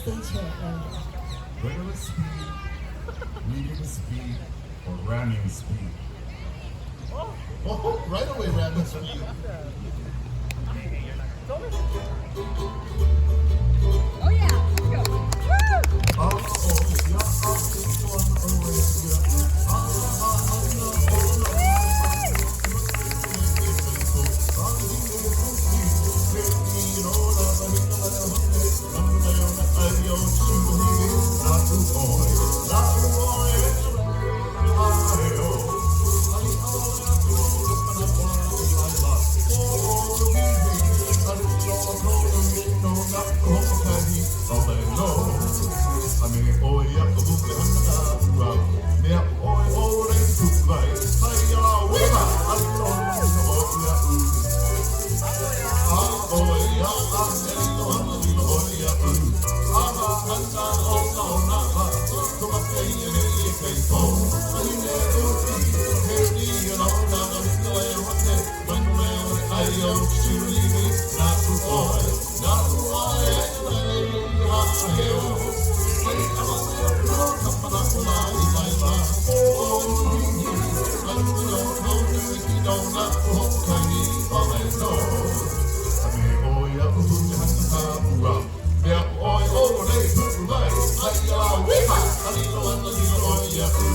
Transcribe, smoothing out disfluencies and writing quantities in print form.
stage here area. Regular speed, medium speed, or ramming speed. Oh, right away ramming speed. Oh yeah, let's go. Woo! Yeah.